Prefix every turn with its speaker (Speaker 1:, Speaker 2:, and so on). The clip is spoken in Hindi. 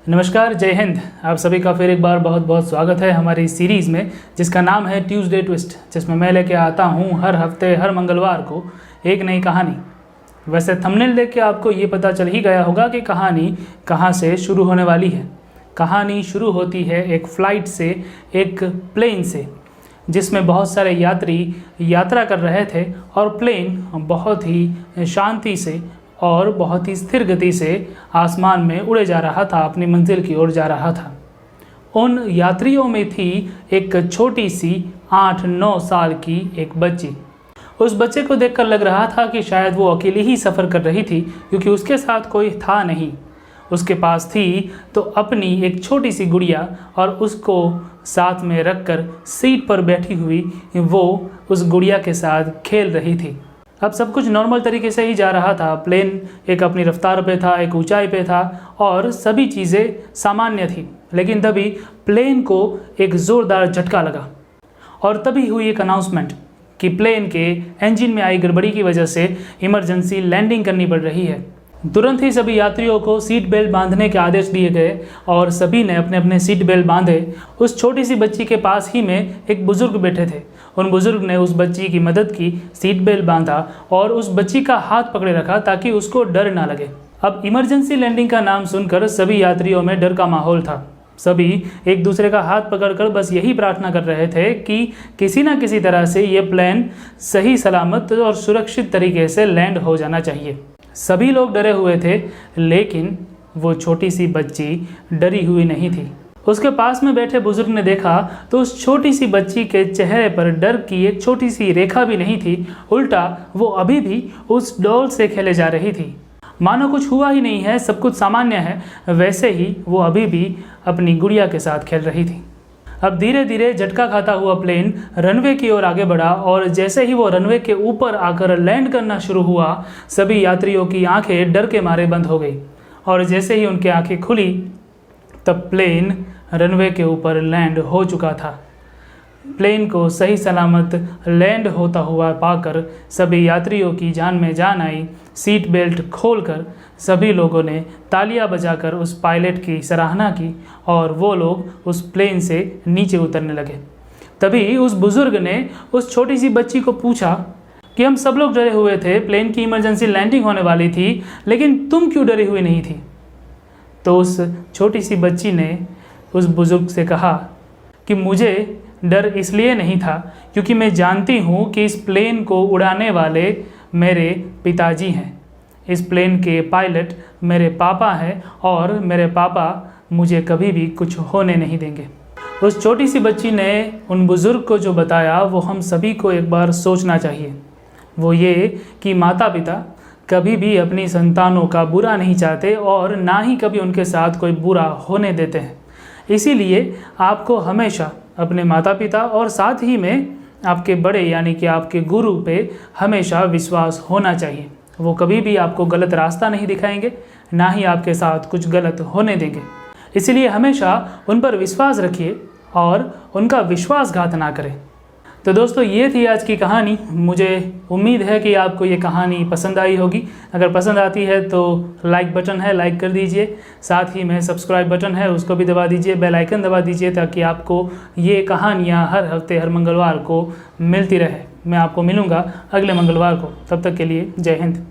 Speaker 1: नमस्कार, जय हिंद। आप सभी का फिर एक बार बहुत बहुत स्वागत है हमारी सीरीज़ में, जिसका नाम है ट्यूसडे ट्विस्ट, जिसमें मैं लेके आता हूँ हर हफ्ते हर मंगलवार को एक नई कहानी। वैसे थंबनेल देख के आपको ये पता चल ही गया होगा कि कहानी कहाँ से शुरू होने वाली है। कहानी शुरू होती है एक फ़्लाइट से, एक प्लेन से, जिसमें बहुत सारे यात्री यात्रा कर रहे थे और प्लेन बहुत ही शांति से और बहुत ही स्थिर गति से आसमान में उड़े जा रहा था, अपनी मंजिल की ओर जा रहा था। उन यात्रियों में थी एक छोटी सी 8-9 साल की एक बच्ची। उस बच्चे को देखकर लग रहा था कि शायद वो अकेली ही सफ़र कर रही थी, क्योंकि उसके साथ कोई था नहीं। उसके पास थी तो अपनी एक छोटी सी गुड़िया, और उसको साथ में रखकर सीट पर बैठी हुई वो उस गुड़िया के साथ खेल रही थी। अब सब कुछ नॉर्मल तरीके से ही जा रहा था। प्लेन एक अपनी रफ्तार पे था, एक ऊंचाई पे था और सभी चीज़ें सामान्य थी। लेकिन तभी प्लेन को एक ज़ोरदार झटका लगा और तभी हुई एक अनाउंसमेंट कि प्लेन के इंजन में आई गड़बड़ी की वजह से इमरजेंसी लैंडिंग करनी पड़ रही है। तुरंत ही सभी यात्रियों को सीट बेल्ट बांधने के आदेश दिए गए और सभी ने अपने अपने सीट बेल्ट बांधे। उस छोटी सी बच्ची के पास ही में एक बुज़ुर्ग बैठे थे। उन बुज़ुर्ग ने उस बच्ची की मदद की, सीट बेल्ट बांधा और उस बच्ची का हाथ पकड़े रखा ताकि उसको डर ना लगे। अब इमरजेंसी लैंडिंग का नाम सुनकर सभी यात्रियों में डर का माहौल था। सभी एक दूसरे का हाथ पकड़कर बस यही प्रार्थना कर रहे थे कि किसी न किसी तरह से ये प्लेन सही सलामत और सुरक्षित तरीके से लैंड हो जाना चाहिए। सभी लोग डरे हुए थे, लेकिन वो छोटी सी बच्ची डरी हुई नहीं थी। उसके पास में बैठे बुजुर्ग ने देखा तो उस छोटी सी बच्ची के चेहरे पर डर की एक छोटी सी रेखा भी नहीं थी। उल्टा वो अभी भी उस डॉल से खेले जा रही थी, मानो कुछ हुआ ही नहीं है, सब कुछ सामान्य है। वैसे ही वो अभी भी अपनी गुड़िया के साथ खेल रही थी। अब धीरे धीरे झटका खाता हुआ प्लेन रनवे की ओर आगे बढ़ा और जैसे ही वो रनवे के ऊपर आकर लैंड करना शुरू हुआ, सभी यात्रियों की आंखें डर के मारे बंद हो गई। और जैसे ही उनकी आंखें खुली तब प्लेन रनवे के ऊपर लैंड हो चुका था। प्लेन को सही सलामत लैंड होता हुआ पाकर सभी यात्रियों की जान में जान आई। सीट बेल्ट खोलकर सभी लोगों ने तालियां बजाकर उस पायलट की सराहना की और वो लोग उस प्लेन से नीचे उतरने लगे। तभी उस बुज़ुर्ग ने उस छोटी सी बच्ची को पूछा कि हम सब लोग डरे हुए थे, प्लेन की इमरजेंसी लैंडिंग होने वाली थी, लेकिन तुम क्यों डरी हुई नहीं थी? तो उस छोटी सी बच्ची ने उस बुज़ुर्ग से कहा कि मुझे डर इसलिए नहीं था क्योंकि मैं जानती हूँ कि इस प्लेन को उड़ाने वाले मेरे पिताजी हैं। इस प्लेन के पायलट मेरे पापा हैं और मेरे पापा मुझे कभी भी कुछ होने नहीं देंगे। उस छोटी सी बच्ची ने उन बुज़ुर्ग को जो बताया वो हम सभी को एक बार सोचना चाहिए। वो ये कि माता पिता कभी भी अपनी संतानों का बुरा नहीं चाहते और ना ही कभी उनके साथ कोई बुरा होने देते हैं। इसीलिए आपको हमेशा अपने माता पिता और साथ ही में आपके बड़े यानी कि आपके गुरु पे हमेशा विश्वास होना चाहिए। वो कभी भी आपको गलत रास्ता नहीं दिखाएंगे, ना ही आपके साथ कुछ गलत होने देंगे। इसीलिए हमेशा उन पर विश्वास रखिए और उनका विश्वासघात ना करें। तो दोस्तों, ये थी आज की कहानी। मुझे उम्मीद है कि आपको ये कहानी पसंद आई होगी। अगर पसंद आती है तो लाइक बटन है, लाइक कर दीजिए। साथ ही में सब्सक्राइब बटन है, उसको भी दबा दीजिए। बेल आइकन दबा दीजिए ताकि आपको ये कहानियाँ हर हफ्ते हर मंगलवार को मिलती रहे। मैं आपको मिलूँगा अगले मंगलवार को। तब तक के लिए जय हिंद।